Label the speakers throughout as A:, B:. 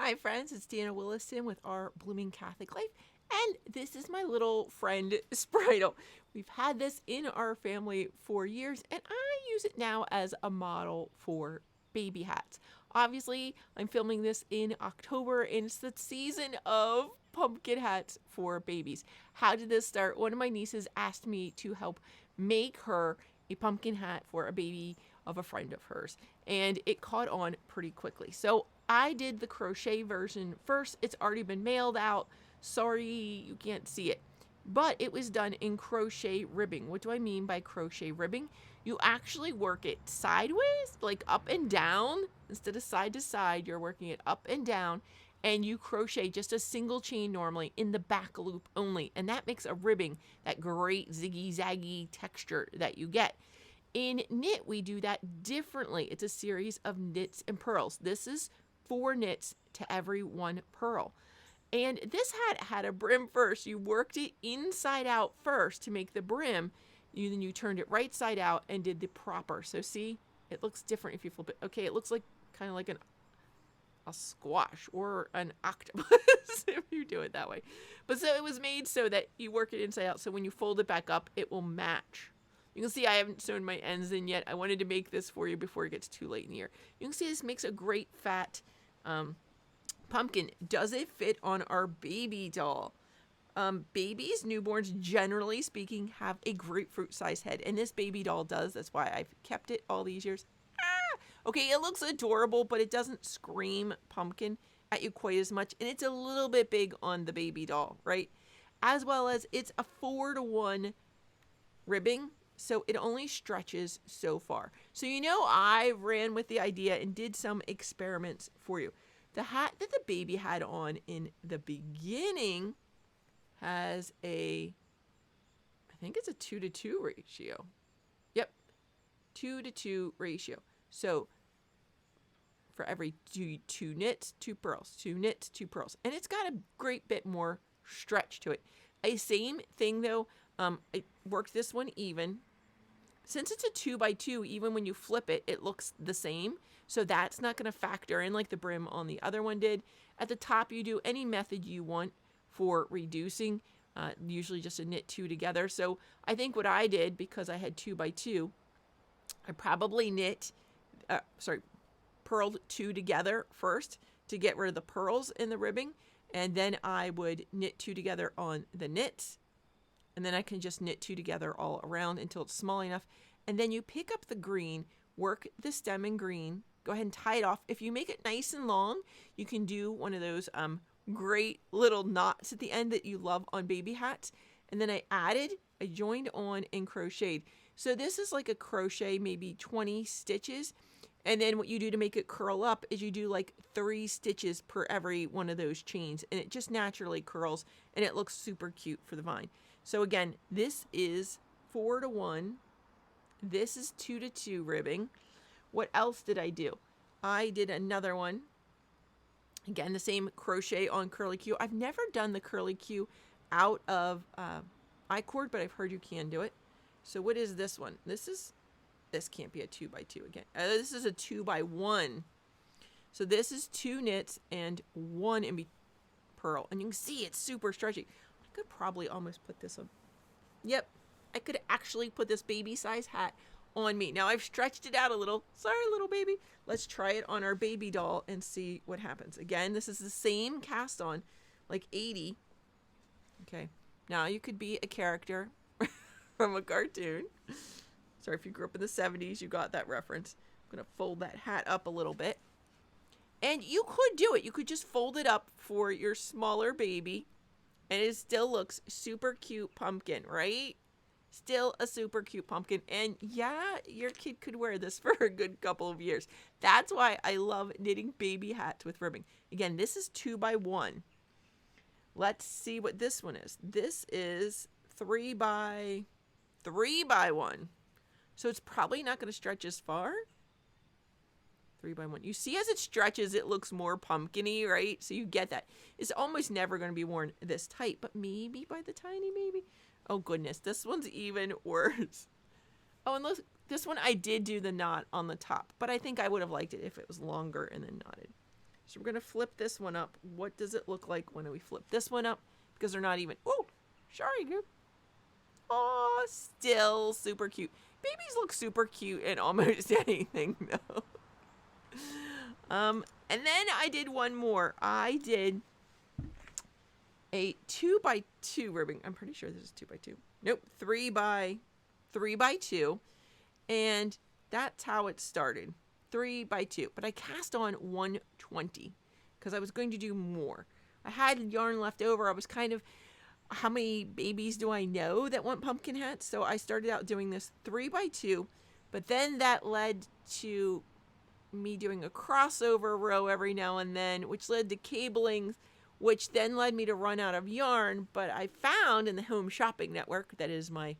A: Hi friends, it's Dana Willison with Our Blooming Catholic Life, and this is my little friend Spritle. We've had this in our family for years, and I use it now as a model for baby hats. Obviously, I'm filming this in October, and it's the season of pumpkin hats for babies. How did this start? One of my nieces asked me to help make her a pumpkin hat for a baby of a friend of hers, and it caught on pretty quickly. So I did the crochet version first. It's already been mailed out. Sorry, you can't see it. But it was done in crochet ribbing. What do I mean by crochet ribbing? You actually work it sideways, like up and down. Instead of side to side, you're working it up and down. And you crochet just a single chain normally in the back loop only. And that makes a ribbing that great ziggy zaggy texture that you get. In knit, we do that differently. It's a series of knits and purls. This is 4 knits to every 1 purl. And this hat had a brim first. You worked it inside out first to make the brim. Then you turned it right side out and did the proper. So see, it looks different if you flip it. Okay, it looks like kind of like a squash or an octopus if you do it that way. But so it was made so that you work it inside out. So when you fold it back up, it will match. You can see I haven't sewn my ends in yet. I wanted to make this for you before it gets too late in the year. You can see this makes a great fat pumpkin. Does it fit on our baby doll? Babies, newborns, generally speaking, have a grapefruit size head. And this baby doll does. That's why I've kept it all these years. Okay, it looks adorable, but it doesn't scream pumpkin at you quite as much. And it's a little bit big on the baby doll, right? As well as it's a 4-to-1 ribbing. So it only stretches so far. So I ran with the idea and did some experiments for you. The hat that the baby had on in the beginning has I think it's a 2-to-2 ratio. Yep, 2-to-2 ratio. So for every two knits, 2 purls, 2 knits, 2 purls. And it's got a great bit more stretch to it. A same thing though, I worked this one even. Since it's a 2x2, even when you flip it, it looks the same. So that's not going to factor in like the brim on the other one did. At the top, you do any method you want for reducing, usually just a knit 2 together. So I think what I did, because I had 2x2, I probably purled 2 together first to get rid of the purls in the ribbing. And then I would knit 2 together on the knits. And then I can just knit 2 together all around until it's small enough. And then you pick up the green, work the stem in green, go ahead and tie it off. If you make it nice and long, you can do one of those great little knots at the end that you love on baby hats. And then I joined on and crocheted. So this is like a crochet, maybe 20 stitches. And then what you do to make it curl up is you do like 3 stitches per every one of those chains. And it just naturally curls and it looks super cute for the vine. So again, this is 4-to-1. This is 2-to-2 ribbing. What else did I do? I did another one. Again, the same crochet on curly Q. I've never done the curly Q out of I-cord, but I've heard you can do it. So what is this one? This can't be a 2x2 again. This is a 2x1. So this is 2 knits and 1 purl. And you can see it's super stretchy. I could probably almost put this on. Yep, I could actually put this baby size hat on me. Now I've stretched it out a little. Sorry, little baby. Let's try it on our baby doll and see what happens. Again, this is the same cast on, like 80. Okay, now you could be a character from a cartoon. Sorry if you grew up in the 70s, you got that reference. I'm going to fold that hat up a little bit. And you could do it. You could just fold it up for your smaller baby. And it still looks super cute pumpkin, right? Still a super cute pumpkin. And yeah, your kid could wear this for a good couple of years. That's why I love knitting baby hats with ribbing. Again, this is 2x1. Let's see what this one is. This is 3x1. So it's probably not going to stretch as far. 3x1. You see as it stretches, it looks more pumpkin-y, right? So you get that. It's almost never going to be worn this tight, but maybe by the tiny baby. Oh, goodness. This one's even worse. Oh, and look, this one I did do the knot on the top, but I think I would have liked it if it was longer and then knotted. So we're going to flip this one up. What does it look like when we flip this one up? Because they're not even, oh, sorry, Goop. Oh, still super cute. Babies look super cute in almost anything, though. And then I did one more. I did a 2x2 ribbing. I'm pretty sure this is 2x2. Nope, 3x2. And that's how it started. 3x2. But I cast on 120 because I was going to do more. I had yarn left over. I was kind of, how many babies do I know that want pumpkin hats? So I started out doing this 3x2, but then that led to me doing a crossover row every now and then, which led to cabling, which then led me to run out of yarn. But I found in the Home Shopping Network, that is my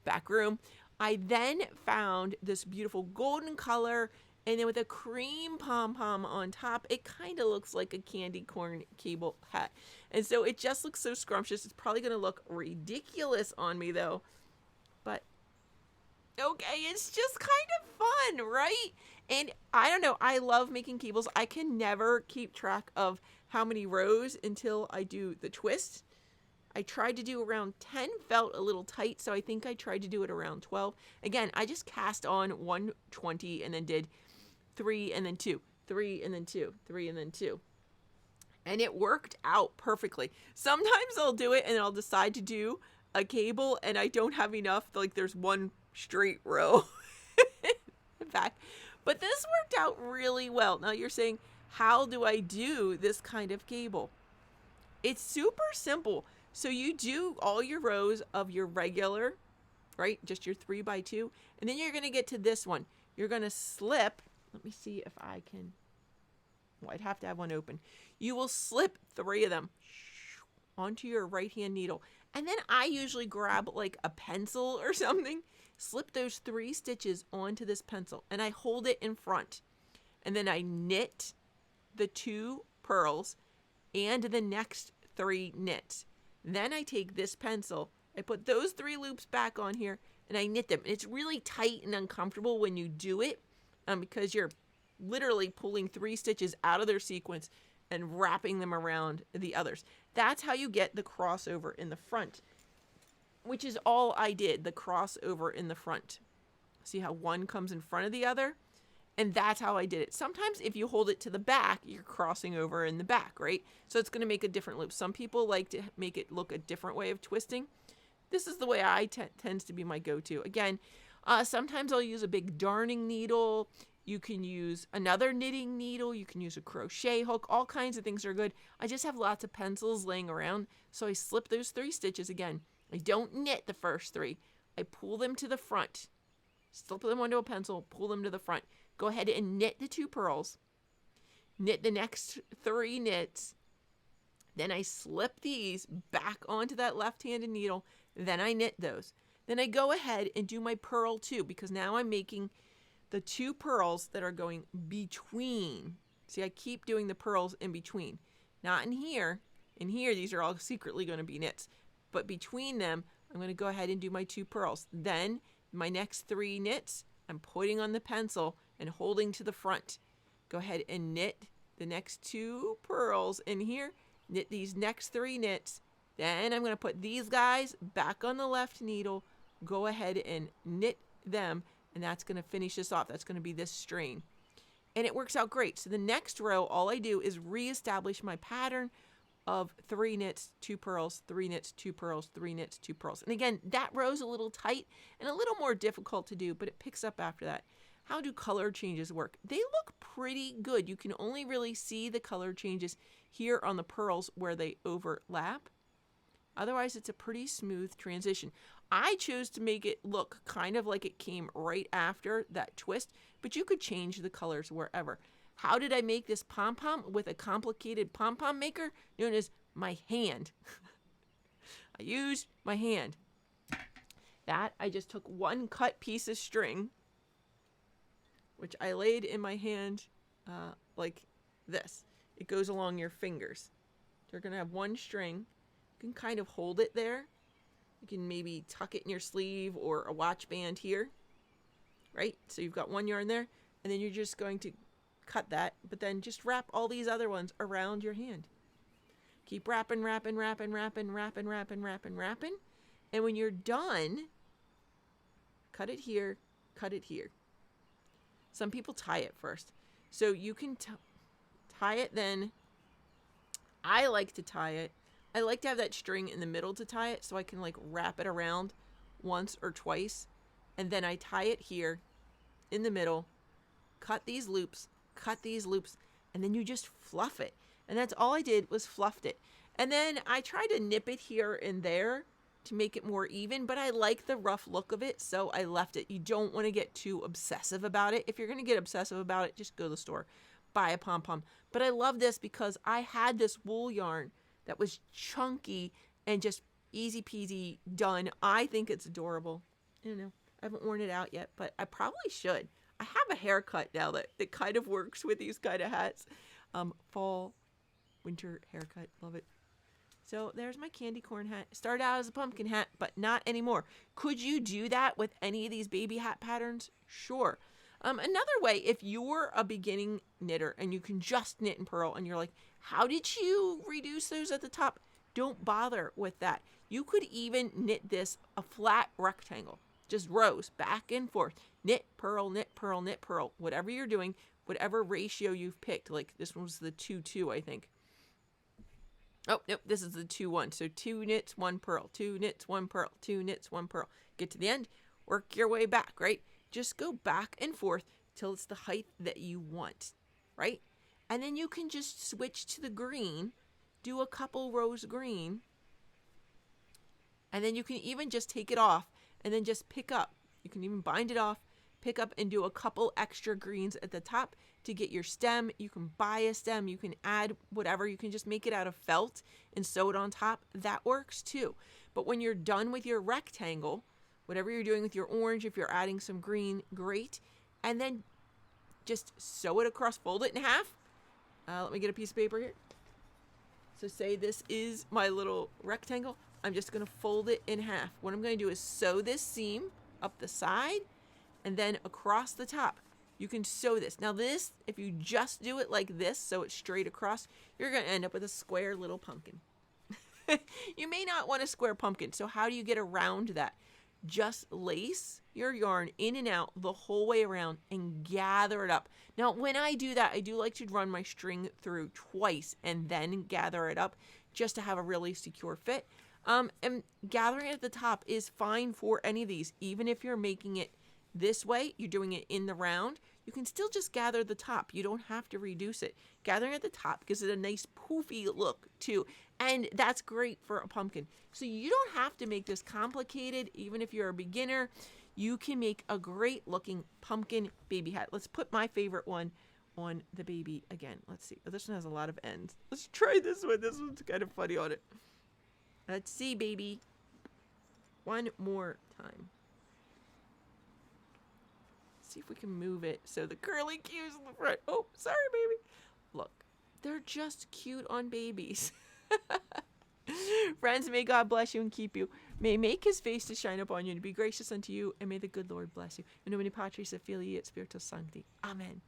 A: back room, I then found this beautiful golden color, and then with a cream pom-pom on top, it kind of looks like a candy corn cable hat. And so it just looks so scrumptious. It's probably going to look ridiculous on me, though. But, okay, it's just kind of fun, right? And I don't know, I love making cables. I can never keep track of how many rows until I do the twist. I tried to do around 10, felt a little tight, so I think I tried to do it around 12. Again, I just cast on 120 and then did 3 and then 2, 3 and then 2, 3 and then 2. And it worked out perfectly. Sometimes I'll do it and I'll decide to do a cable and I don't have enough, like there's one straight row back. But this worked out really well. Now you're saying, how do I do this kind of cable? It's super simple. So you do all your rows of your regular, right? Just your 3x2. And then you're going to get to this one. You're going to slip. Let me see if I can. Well, I'd have to have one open. You will slip 3 of them onto your right hand needle. And then I usually grab like a pencil or something, slip those 3 stitches onto this pencil, and I hold it in front. And then I knit the 2 purls and the next 3 knits. Then I take this pencil, I put those 3 loops back on here, and I knit them. And it's really tight and uncomfortable when you do it because you're literally pulling 3 stitches out of their sequence and wrapping them around the others. That's how you get the crossover in the front, which is all I did, the crossover in the front. See how one comes in front of the other? And that's how I did it. Sometimes if you hold it to the back, you're crossing over in the back, right? So it's going to make a different loop. Some people like to make it look a different way of twisting. This is the way I tends to be my go-to. Again, sometimes I'll use a big darning needle. You can use another knitting needle. You can use a crochet hook. All kinds of things are good. I just have lots of pencils laying around. So I slip those 3 stitches again. I don't knit the first 3. I pull them to the front. Slip them onto a pencil, pull them to the front. Go ahead and knit the 2 purls. Knit the next 3 knits. Then I slip these back onto that left-handed needle. Then I knit those. Then I go ahead and do my purl 2 because now I'm making the 2 purls that are going between. See, I keep doing the purls in between. Not in here. In here, these are all secretly going to be knits. But between them, I'm going to go ahead and do my 2 purls. Then my next 3 knits, I'm putting on the pencil and holding to the front. Go ahead and knit the next 2 purls in here. Knit these next 3 knits. Then I'm going to put these guys back on the left needle. Go ahead and knit them. And that's going to finish this off. That's going to be this string. And it works out great. So the next row, all I do is reestablish my pattern of 3 knits, 2 purls, 3 knits, 2 purls, 3 knits, 2 purls. And again, that row's a little tight and a little more difficult to do, but it picks up after that. How do color changes work? They look pretty good. You can only really see the color changes here on the purls where they overlap. Otherwise, it's a pretty smooth transition. I chose to make it look kind of like it came right after that twist, but you could change the colors wherever. How did I make this pom-pom? With a complicated pom-pom maker known as my hand. I used my hand. That I just took 1 cut piece of string, which I laid in my hand like this. It goes along your fingers. You're going to have 1 string. You can kind of hold it there. You can maybe tuck it in your sleeve or a watch band here, right? So you've got 1 yarn there, and then you're just going to cut that, but then just wrap all these other ones around your hand. Keep wrapping, wrapping, wrapping, wrapping, wrapping, wrapping, wrapping, wrapping. And when you're done, cut it here, cut it here. Some people tie it first. So you can tie it then. I like to tie it. I like to have that string in the middle to tie it so I can like wrap it around once or twice. And then I tie it here in the middle, cut these loops, and then you just fluff it. And that's all I did was fluffed it. And then I tried to nip it here and there to make it more even, but I like the rough look of it, so I left it. You don't want to get too obsessive about it. If you're going to get obsessive about it, just go to the store, buy a pom-pom. But I love this because I had this wool yarn that was chunky and just easy peasy done. I think it's adorable. I don't know. I haven't worn it out yet, but I probably should. I have a haircut now that it kind of works with these kind of hats. Fall, winter haircut. Love it. So there's my candy corn hat. Started out as a pumpkin hat, but not anymore. Could you do that with any of these baby hat patterns? Sure. Another way, if you're a beginning knitter and you can just knit and purl and you're like, how did you reduce those at the top? Don't bother with that. You could even knit this a flat rectangle. Just rows back and forth. Knit, purl, knit, purl, knit, purl. Whatever you're doing, whatever ratio you've picked. Like this one was the 2-2, I think. Oh, nope, this is the 2-1. So 2 knits, 1 purl, 2 knits, 1 purl, 2 knits, 1 purl. Get to the end, work your way back, right? Just go back and forth till it's the height that you want, right? And then you can just switch to the green, do a couple rows green, and then you can even just take it off and then just pick up. You can even bind it off, pick up and do a couple extra greens at the top to get your stem. You can buy a stem, you can add whatever, you can just make it out of felt and sew it on top. That works too. But when you're done with your rectangle, whatever you're doing with your orange, if you're adding some green, great. And then just sew it across, fold it in half. Let me get a piece of paper here. So say this is my little rectangle. I'm just going to fold it in half. What I'm going to do is sew this seam up the side and then across the top. You can sew this. Now this, if you just do it like this, so it's straight across, you're going to end up with a square little pumpkin. You may not want a square pumpkin. So how do you get around that? Just lace your yarn in and out the whole way around and gather it up. Now, when I do that, I do like to run my string through twice and then gather it up just to have a really secure fit. And gathering it at the top is fine for any of these. Even if you're making it this way, you're doing it in the round, you can still just gather the top. You don't have to reduce it. Gathering at the top gives it a nice poofy look too. And that's great for a pumpkin. So you don't have to make this complicated. Even if you're a beginner, you can make a great looking pumpkin baby hat. Let's put my favorite one on the baby again. Let's see. Oh, this one has a lot of ends. Let's try this one. This one's kind of funny on it. Let's see, baby. One more time. See if we can move it so the curly cues in the front. Oh, sorry, baby. Look, they're just cute on babies. Friends, may God bless you and keep you. May make his face to shine upon you and be gracious unto you, and may the good Lord bless you. In nomine Patris et Filii et Spiritus Sancti. Amen.